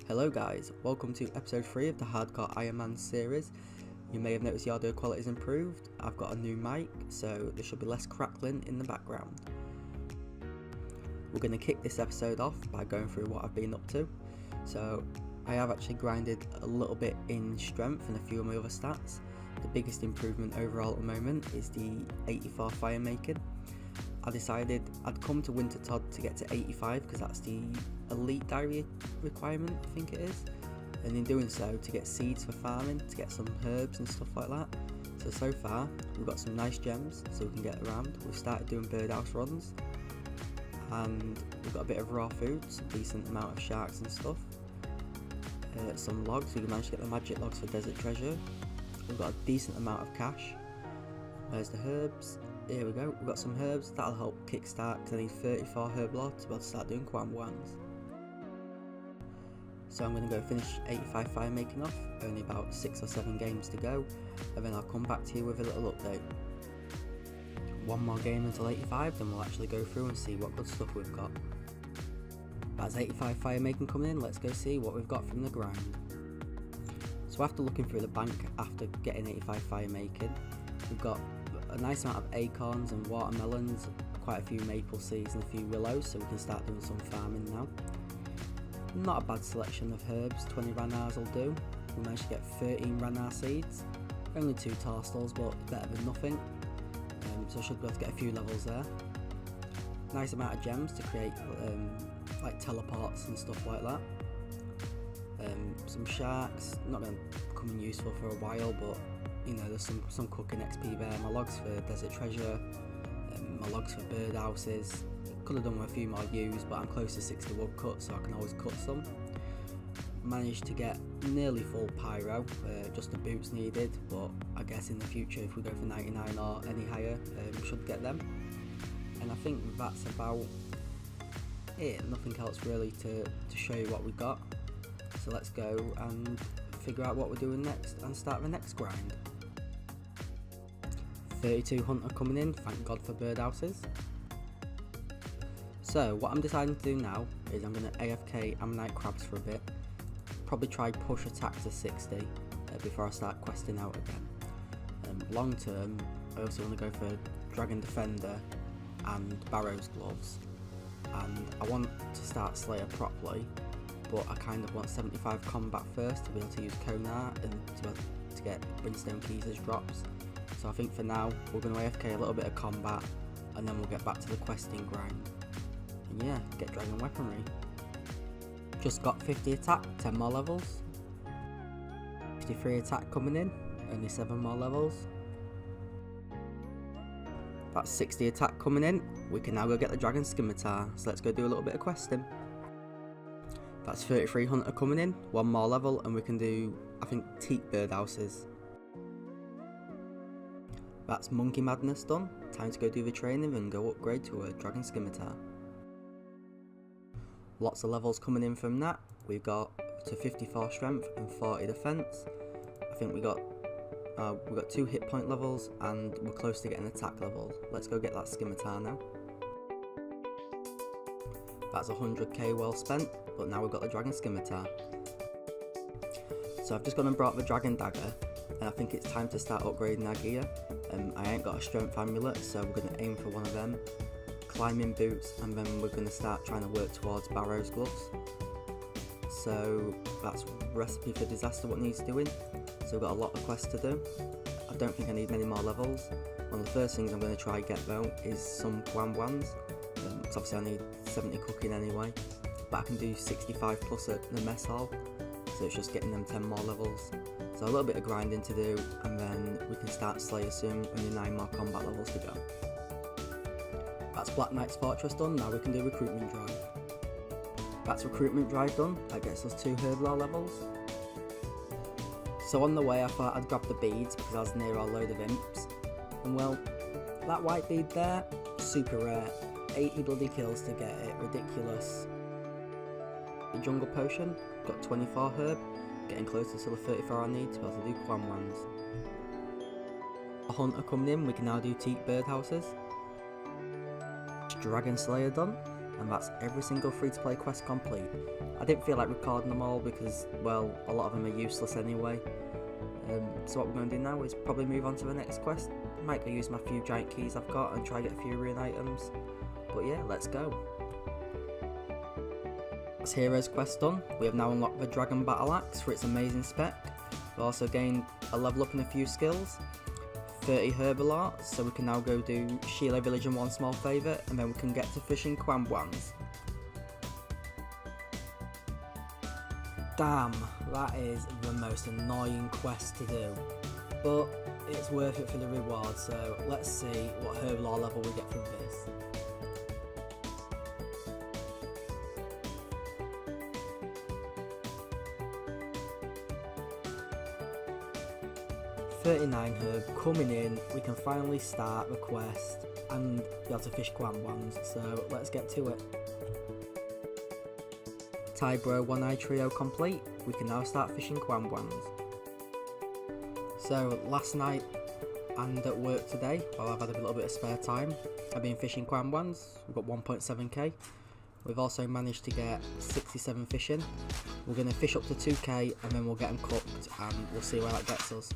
Hello guys, welcome to episode 3 of the Hardcore Iron Man series. You may have noticed the audio quality is improved. I've got a new mic, so there should be less crackling in the background. We're going to kick this episode off by going through what I've been up to. So I have actually grinded a little bit in strength and a few of my other stats. The biggest improvement overall at the moment is the 84 fire making. I decided I'd come to Winter Todd to get to 85 because that's the elite diary requirement, I think it is, and in doing so to get seeds for farming, to get some herbs and stuff like that. So far we've got some nice gems so we can get around. We've started doing birdhouse runs and we've got a bit of raw food, some decent amount of sharks and stuff, some logs. We can manage to get the magic logs for desert treasure. We've got a decent amount of cash. Where's the herbs? Here we go, we've got some herbs, that'll help kickstart because I need 34 herb lots to be able to start doing quam-wams. So I'm going to go finish 85 fire making off, only about 6 or 7 games to go, and then I'll come back to you with a little update. One more game until 85, then we'll actually go through and see what good stuff we've got. That's 85 fire making coming in, let's go see what we've got from the grind. So after looking through the bank after getting 85 fire making, we've got a nice amount of acorns and watermelons, quite a few maple seeds and a few willows, so we can start doing some farming now. Not a bad selection of herbs, 20 ranars will do. We managed to get 13 ranar seeds, only 2 tarstals but better than nothing, so I should be able to get a few levels there. Nice amount of gems to create like teleports and stuff like that. Some sharks, not going to become useful for a while, but you know, there's some cooking XP there. My logs for desert treasure, my logs for birdhouses. Could have done with a few more ewes, but I'm close to 60 wood cut, so I can always cut some. Managed to get nearly full pyro, just the boots needed, but I guess in the future if we go for 99 or any higher, we should get them. And I think that's about it, nothing else really to show you what we got. So let's go and figure out what we're doing next and start the next grind. 32 hunter coming in, thank God for birdhouses. So what I'm deciding to do now is I'm going to AFK ammonite crabs for a bit, probably try push attack to 60 before I start questing out again. Long term I also want to go for dragon defender and barrow's gloves, and I want to start slayer properly, but I kind of want 75 combat first to be able to use Konar and to be able to get brimstone keys as drops. So I think for now we're going to AFK a little bit of combat and then we'll get back to the questing grind. And yeah, get dragon weaponry. Just got 50 attack, 10 more levels. 53 attack coming in, only 7 more levels. That's 60 attack coming in. We can now go get the dragon scimitar, so let's go do a little bit of questing. That's 33 hunter coming in, 1 more level and we can do, I think, teak birdhouses. That's monkey madness done, time to go do the training and go upgrade to a dragon scimitar. Lots of levels coming in from that. We've got to 54 strength and 40 defense. I think we got 2 hit point levels and we're close to getting attack levels. Let's go get that scimitar now. That's 100k well spent, but now we've got the dragon scimitar. So I've just gone and brought the dragon dagger, and I think it's time to start upgrading our gear. I ain't got a strength amulet, so we're going to aim for one of them. Climbing boots, and then we're going to start trying to work towards barrow's gloves. So that's recipe for disaster what needs doing. So we've got a lot of quests to do. I don't think I need many more levels. One of the first things I'm going to try and get though is some quam-wams. So obviously I need 70 cooking anyway, but I can do 65 plus at the mess hall, so it's just getting them 10 more levels. So a little bit of grinding to do, and then we can start Slayer soon, only 9 more combat levels to go. That's Black Knight's Fortress done, now we can do recruitment drive. That's recruitment drive done, that gets us 2 herb lore levels. So on the way I thought I'd grab the beads because I was near a load of imps, and well, that white bead there, super rare, 80 bloody kills to get it, ridiculous. The jungle potion, got 24 herb, getting closer to the 34 I need to be able to do quam-wams. A hunter coming in, we can now do teak birdhouses. Dragon Slayer done, and that's every single free-to-play quest complete. I didn't feel like recording them all because, well, a lot of them are useless anyway. So what we're going to do now is probably move on to the next quest. Might go use my few giant keys I've got and try to get a few rune items. But yeah, let's go. That's Heroes quest done. We have now unlocked the Dragon Battle Axe for its amazing spec. We've also gained a level up in a few skills. 30 herbal arts, so we can now go do Shilo Village and One Small Favour, and then we can get to fishing Quambwans. Damn, that is the most annoying quest to do, but it's worth it for the reward, so let's see what herbal level we get from this. $39 herb coming in, we can finally start the quest and be able to fish Quambwans, so let's get to it. Tybro One Eye Trio complete, we can now start fishing Quambwans. So last night and at work today, while I've had a little bit of spare time, I've been fishing Quambwans. We've got 1.7k. We've also managed to get 67 fish in. We're going to fish up to 2k and then we'll get them cooked and we'll see where that gets us.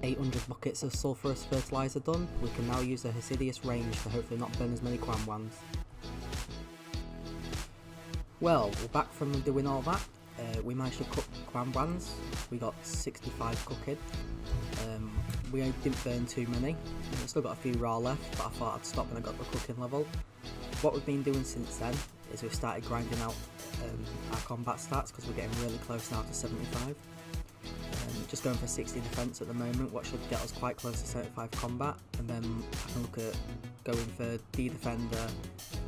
800 buckets of sulphurous fertiliser done. We can now use the Hesidious range to hopefully not burn as many Quambwans. Well, we're back from doing all that. We managed to cook Quambwans. We got 65 cooking. We didn't burn too many. We've still got a few raw left, but I thought I'd stop when I got the cooking level. What we've been doing since then is we've started grinding out our combat stats because we're getting really close now to 75. Just going for 60 defense at the moment, what should get us quite close to 75 combat, and then I can look at going for D Defender,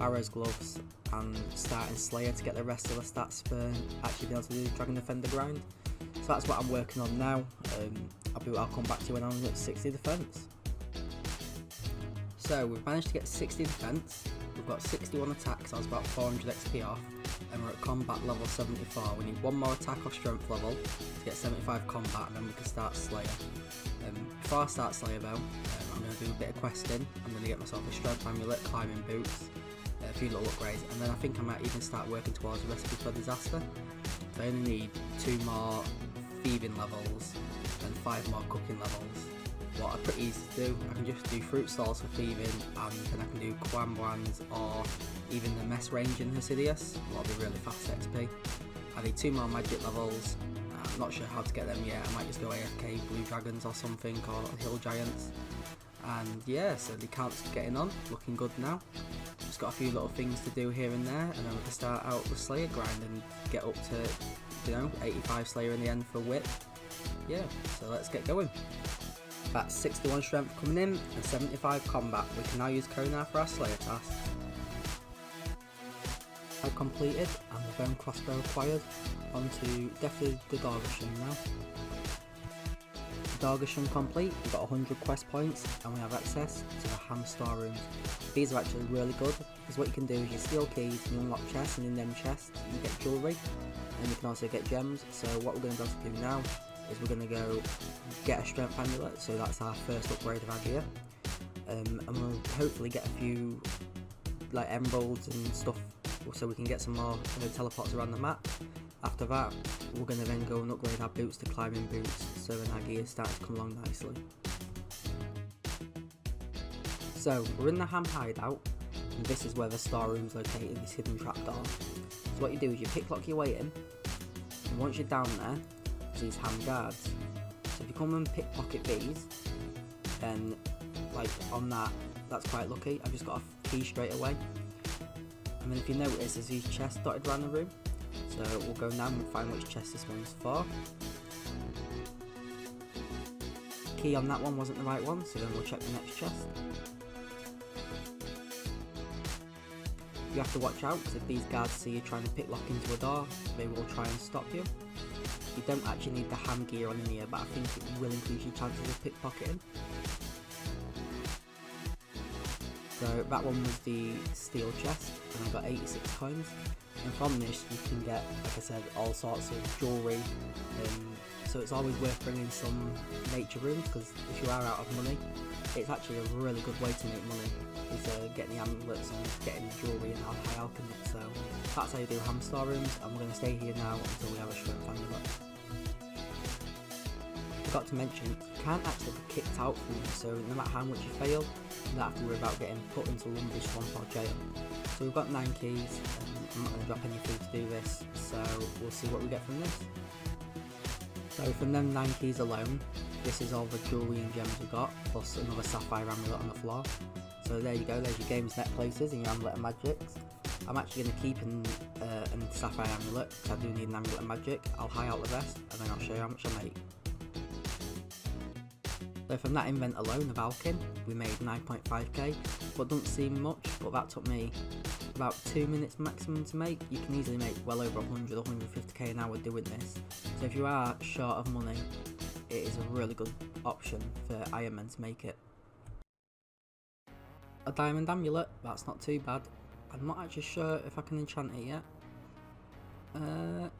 Arrows Gloves and starting Slayer to get the rest of the stats for actually being able to do the Dragon Defender grind. So that's what I'm working on now. I'll come back to you when I'm at 60 defense. So we've managed to get 60 defense, we've got 61 attack, so I was about 400 XP off, and we're at combat level 74. We need one more attack off strength level to get 75 combat, and then we can start Slayer. Before I start Slayer though, I'm going to do a bit of questing. I'm going to get myself a strength amulet, climbing boots, a few little upgrades, and then I think I might even start working towards a recipe for disaster. So I only need 2 more thieving levels and 5 more cooking levels. What are pretty easy to do, I can just do fruit stalls for thieving, and then I can do Quambwans or even the mess range in Hesidious. That'll be really fast XP. I need 2 more magic levels. I'm not sure how to get them yet. I might just go AFK blue dragons or something, or hill giants. And yeah, so the count's getting on, looking good now. Just got a few little things to do here and there, and then we can start out the Slayer grind and get up to, 85 Slayer in the end for whip. Yeah, so let's get going. That's 61 strength coming in and 75 combat. We can now use Konar for our Slayer task. I've completed and the bone crossbow acquired. Onto definitely the Dargashun now. Dargashun complete, we've got 100 quest points and we have access to the ham storerooms. These are actually really good because what you can do is you steal keys, you unlock chests, and in them chests you get jewellery and you can also get gems. So what we're going to be able to do now is we're going to go get a strength amulet, so that's our first upgrade of our gear, and we'll hopefully get a few like emeralds and stuff so we can get some more teleports around the map. After that we're going to then go and upgrade our boots to climbing boots, so then our gear starts to come along nicely. So we're in the ham hideout, and this is where the storeroom's located, this hidden trapdoor. So what you do is you picklock your way in, and once you're down there, these ham guards. So if you come and pickpocket these, then like on that's quite lucky. I've just got a key straight away. And then if you notice, there's these chests dotted around the room. So we'll go down and find which chest this one's for. Key on that one wasn't the right one, so then we'll check the next chest. You have to watch out, because if these guards see you trying to picklock into a door, they will try and stop you. You don't actually need the ham gear on in here, but I think it will increase your chances of pickpocketing. So that one was the steel chest, and I got 86 coins. And from this you can get, like I said, all sorts of jewellery, so it's always worth bringing some nature rooms, because if you are out of money, it's actually a really good way to make money, is getting the amulets and getting the jewellery and high alchemy. So that's how you do hamster rooms, and we're going to stay here now until we have a strength amulet. Forgot to mention, you can't actually be kicked out from this, so no matter how much you fail, you don't have to worry about getting put into Lumber's Swamp or jail. So we've got 9 keys, I'm not going to drop any food to do this, so we'll see what we get from this. So from them 9 keys alone, this is all the jewellery and gems we got, plus another sapphire amulet on the floor. So there you go, there's your games net places and your amulet of magics. I'm actually going to keep an sapphire amulet, because I do need an amulet of magic. I'll high out the rest, and then I'll show you how much I make. So from that invent alone of Alkin, we made 9.5k, but doesn't seem much, but that took me about 2 minutes maximum to make. You can easily make well over 100 or 150k an hour doing this, so if you are short of money, it is a really good option for Iron Men to make it. A diamond amulet, that's not too bad. I'm not actually sure if I can enchant it yet.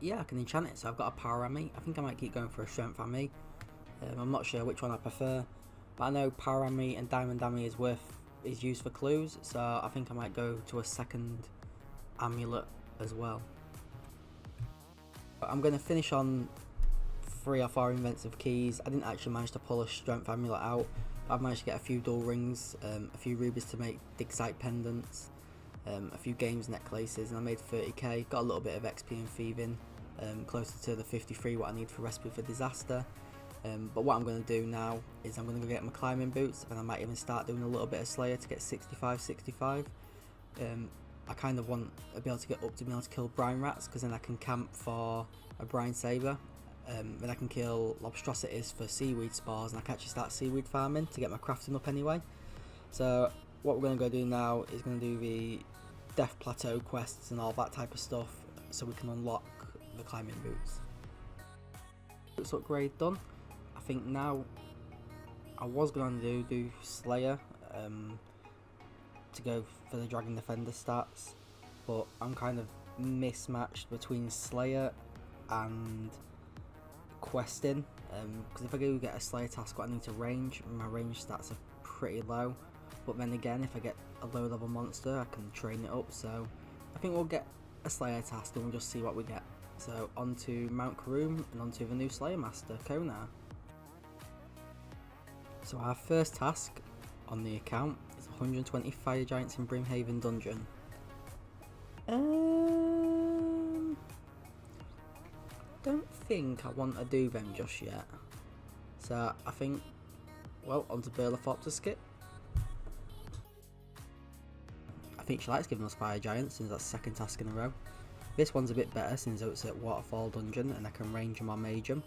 Yeah, I can enchant it, so I've got a power army. I think I might keep going for a strength army. I'm not sure which one I prefer, but I know power army and diamond army is used for clues, so I think I might go to a second amulet as well. But I'm going to finish on 3 or 4 invents of keys. I didn't actually manage to pull a strength amulet out, but I've managed to get a few dual rings, a few rubies to make dig site pendants, a few games necklaces, and I made 30k, got a little bit of XP and thieving, closer to the 53 what I need for Recipe for Disaster. But what I'm going to do now is I'm going to go get my climbing boots, and I might even start doing a little bit of Slayer to get 65. I kind of want to be able to get up to be able to kill brine rats, because then I can camp for a brine saber, then I can kill lobstrosities for seaweed spores, and I can actually start seaweed farming to get my crafting up anyway. So what we're going to go do now is going to do the Death Plateau quests and all that type of stuff, so we can unlock the climbing boots. Boots upgrade done. I think now I was going to do Slayer to go for the Dragon Defender stats, but I'm kind of mismatched between Slayer and questing, because if I go get a Slayer task what I need to range, my range stats are pretty low, but then again if I get a low level monster I can train it up, so I think we'll get a Slayer task and we'll just see what we get. So on to Mount Karoom and on to the new Slayer Master, Konar. So our first task on the account is 120 Fire Giants in Brimhaven Dungeon. Don't think I want to do them just yet. So I think, well, on to Burlethorpe to skip. I think she likes giving us Fire Giants since that's the second task in a row. This one's a bit better since it's at Waterfall Dungeon and I can range them or mage them.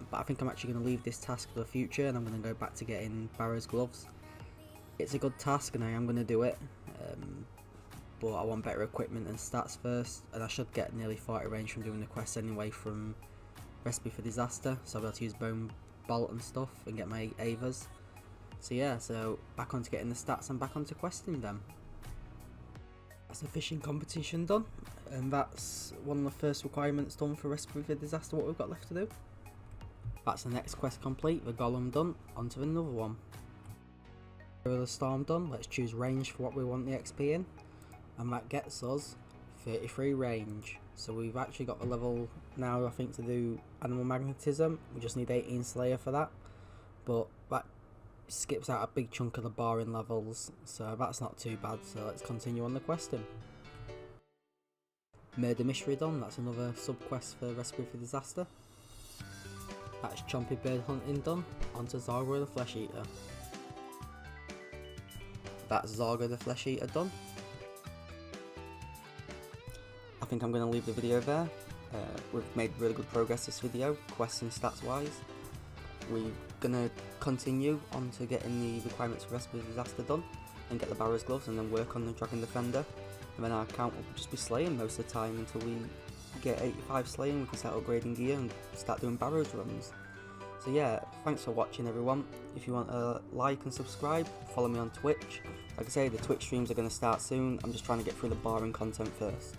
But I think I'm actually going to leave this task for the future, and I'm going to go back to getting Barrow's gloves. It's a good task and I am going to do it, but I want better equipment and stats first, and I should get nearly 40 range from doing the quest anyway from Recipe for Disaster, so I'll be able to use Bone Bolt and stuff and get my Avas. So yeah, so back onto getting the stats and back onto questing them. That's the fishing competition done, and that's one of the first requirements done for Recipe for Disaster, what we've got left to do. That's the next quest complete, the Golem done, onto another one. The Storm done, let's choose range for what we want the XP in, and that gets us 33 range. So we've actually got the level now I think to do Animal Magnetism, we just need 18 Slayer for that, but that skips out a big chunk of the boring levels, so that's not too bad, so let's continue on the questing. Murder Mystery done, that's another sub quest for Recipe for Disaster. That's Chompy Bird Hunting done, onto Zorgo the Flesh Eater. That's Zorgo the Flesh Eater done. I think I'm going to leave the video there. We've made really good progress this video, quests and stats wise. We're going to continue on to getting the requirements for Recipe for Disaster done, and get the Barrow's gloves, and then work on the Dragon Defender, and then our account will just be slaying most of the time until we get 85 slaying. We can start upgrading gear and start doing Barrows runs. So yeah, thanks for watching everyone. If you want to like and subscribe, follow me on Twitch. Like I say, the Twitch streams are going to start soon. I'm just trying to get through the boring content first.